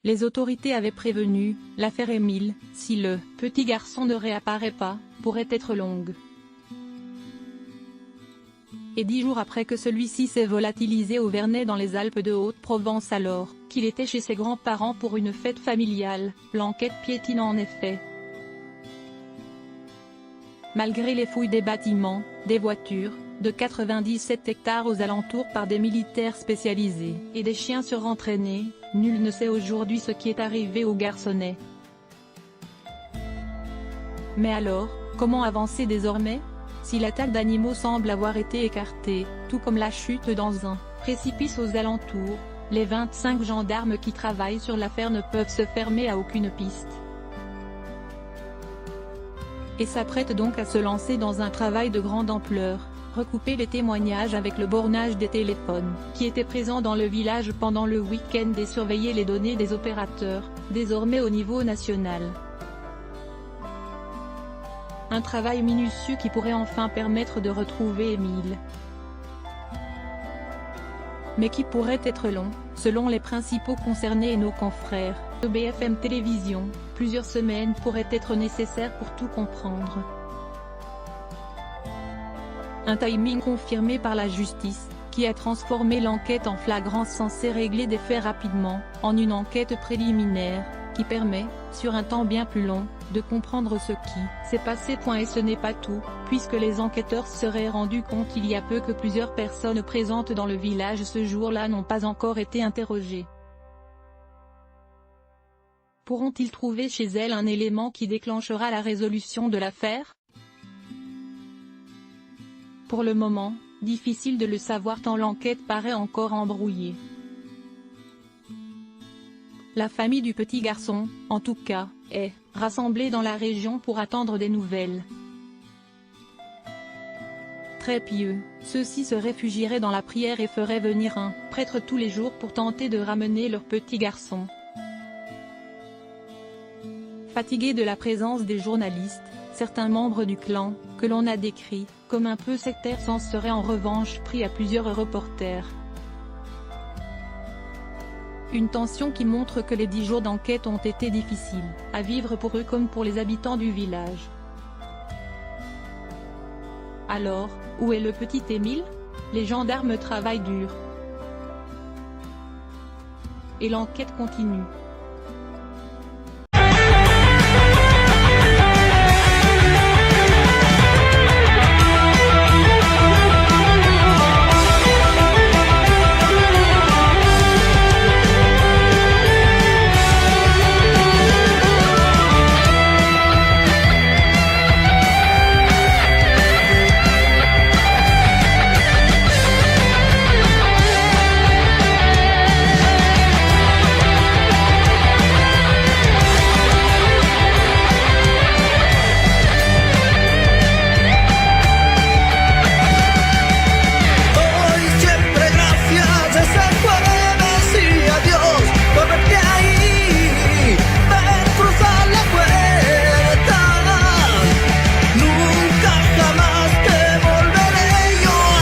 Les autorités avaient prévenu, l'affaire Émile, si le « petit garçon » ne réapparaît pas, pourrait être longue. Et 10 jours après que celui-ci s'est volatilisé au Vernet dans les Alpes de Haute-Provence alors qu'il était chez ses grands-parents pour une fête familiale, l'enquête piétine en effet. Malgré les fouilles des bâtiments, des voitures, de 97 hectares aux alentours par des militaires spécialisés, et des chiens surentraînés, nul ne sait aujourd'hui ce qui est arrivé au garçonnet. Mais alors, comment avancer désormais ? Si l'attaque d'animaux semble avoir été écartée, tout comme la chute dans un précipice aux alentours, les 25 gendarmes qui travaillent sur l'affaire ne peuvent se fermer à aucune piste. Et s'apprêtent donc à se lancer dans un travail de grande ampleur, recouper les témoignages avec le bornage des téléphones, qui étaient présents dans le village pendant le week-end et surveiller les données des opérateurs, désormais au niveau national. Un travail minutieux qui pourrait enfin permettre de retrouver Émile. Mais qui pourrait être long, selon les principaux concernés et nos confrères de BFM Télévision, plusieurs semaines pourraient être nécessaires pour tout comprendre. Un timing confirmé par la justice, qui a transformé l'enquête en flagrance censée régler des faits rapidement, en une enquête préliminaire, qui permet, sur un temps bien plus long, de comprendre ce qui s'est passé. Et ce n'est pas tout, puisque les enquêteurs se seraient rendus compte il y a peu que plusieurs personnes présentes dans le village ce jour-là n'ont pas encore été interrogées. Pourront-ils trouver chez elles un élément qui déclenchera la résolution de l'affaire ? Pour le moment, difficile de le savoir tant l'enquête paraît encore embrouillée. La famille du petit garçon, en tout cas, est rassemblée dans la région pour attendre des nouvelles. Très pieux, ceux-ci se réfugieraient dans la prière et feraient venir un prêtre tous les jours pour tenter de ramener leur petit garçon. Fatigués de la présence des journalistes, certains membres du clan, que l'on a décrit comme un peu sectaire, s'en seraient en revanche pris à plusieurs reporters. Une tension qui montre que les 10 jours d'enquête ont été difficiles à vivre pour eux comme pour les habitants du village. Alors, où est le petit Émile ? Les gendarmes travaillent dur. Et l'enquête continue.